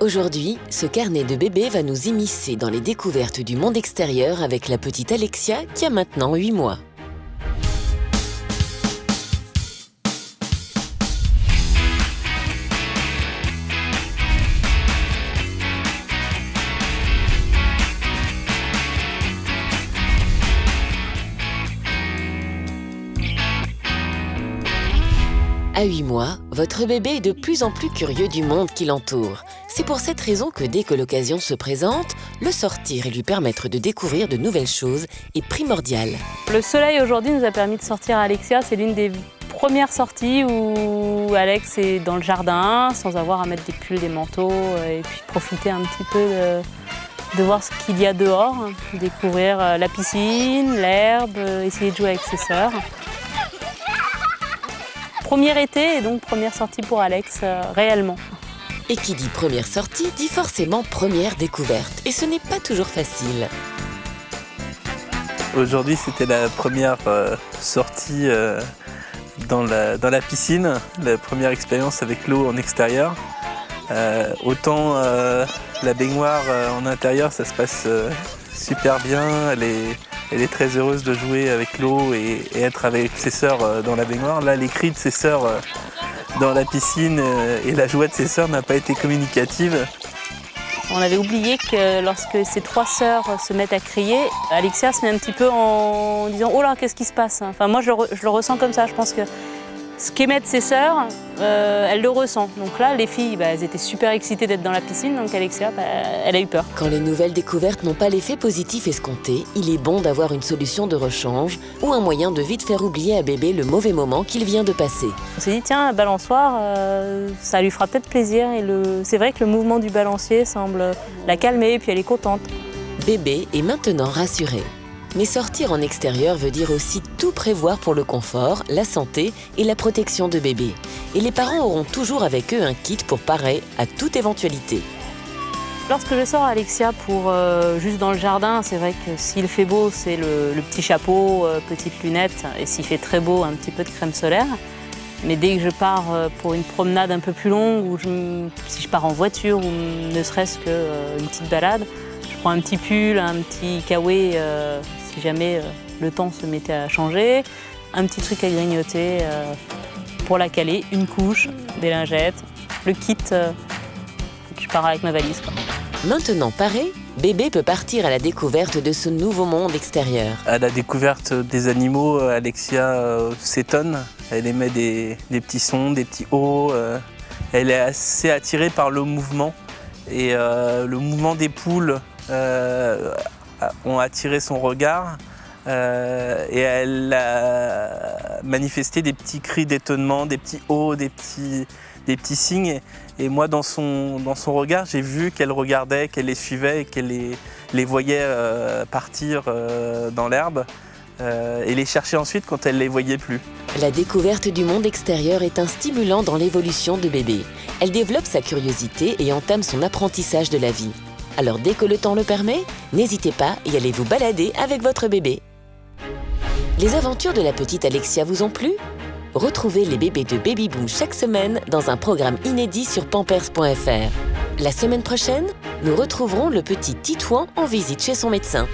Aujourd'hui, ce carnet de bébé va nous immiscer dans les découvertes du monde extérieur avec la petite Alexia qui a maintenant 8 mois. À 8 mois, votre bébé est de plus en plus curieux du monde qui l'entoure. C'est pour cette raison que dès que l'occasion se présente, le sortir et lui permettre de découvrir de nouvelles choses est primordial. Le soleil aujourd'hui nous a permis de sortir Alexia. C'est l'une des premières sorties où Alex est dans le jardin sans avoir à mettre des pulls, des manteaux et puis profiter un petit peu de voir ce qu'il y a dehors, découvrir la piscine, l'herbe, essayer de jouer avec ses sœurs. Premier été et donc première sortie pour Alex, réellement. Et qui dit première sortie dit forcément première découverte. Et ce n'est pas toujours facile. Aujourd'hui, c'était la première sortie dans la piscine, la première expérience avec l'eau en extérieur. Autant la baignoire en intérieur, ça se passe super bien. Elle est très heureuse de jouer avec l'eau et être avec ses sœurs dans la baignoire. Là, les cris de ses sœurs dans la piscine et la joie de ses sœurs n'a pas été communicative. On avait oublié que lorsque ses 3 sœurs se mettent à crier, Alexia se met un petit peu en disant « Oh là, qu'est-ce qui se passe ?» Enfin, moi, je le ressens comme ça. Je pense que ce qu'émettent ses sœurs, elle le ressent. Donc là, les filles, elles étaient super excitées d'être dans la piscine, donc Alexia, elle a eu peur. Quand les nouvelles découvertes n'ont pas l'effet positif escompté, il est bon d'avoir une solution de rechange ou un moyen de vite faire oublier à bébé le mauvais moment qu'il vient de passer. On s'est dit, tiens, la balançoire, ça lui fera peut-être plaisir. Et c'est vrai que le mouvement du balancier semble la calmer, et puis elle est contente. Bébé est maintenant rassuré. Mais sortir en extérieur veut dire aussi tout prévoir pour le confort, la santé et la protection de bébé. Et les parents auront toujours avec eux un kit pour parer à toute éventualité. Lorsque je sors Alexia pour juste dans le jardin, c'est vrai que s'il fait beau, c'est le petit chapeau, petites lunettes, et s'il fait très beau, un petit peu de crème solaire. Mais dès que je pars pour une promenade un peu plus longue, ou si je pars en voiture, ou ne serait-ce qu'une petite balade, je prends un petit pull, un petit kawaii, si jamais le temps se mettait à changer, un petit truc à grignoter pour la caler, une couche, des lingettes, le kit, je pars avec ma valise, quoi. Maintenant paré, bébé peut partir à la découverte de ce nouveau monde extérieur. À la découverte des animaux, Alexia s'étonne. Elle émet des petits sons, des petits hauts. Elle est assez attirée par le mouvement. Et le mouvement des poules ont attiré son regard. Et elle a manifesté des petits cris d'étonnement, des petits hauts, des petits signes. Et moi, dans son regard, j'ai vu qu'elle regardait, qu'elle les suivait et qu'elle les voyait partir dans l'herbe et les chercher ensuite quand elle ne les voyait plus. La découverte du monde extérieur est un stimulant dans l'évolution de bébé. Elle développe sa curiosité et entame son apprentissage de la vie. Alors dès que le temps le permet, n'hésitez pas et allez vous balader avec votre bébé. Les aventures de la petite Alexia vous ont plu ? Retrouvez les bébés de Baby Boom chaque semaine dans un programme inédit sur pampers.fr. La semaine prochaine, nous retrouverons le petit Titouan en visite chez son médecin.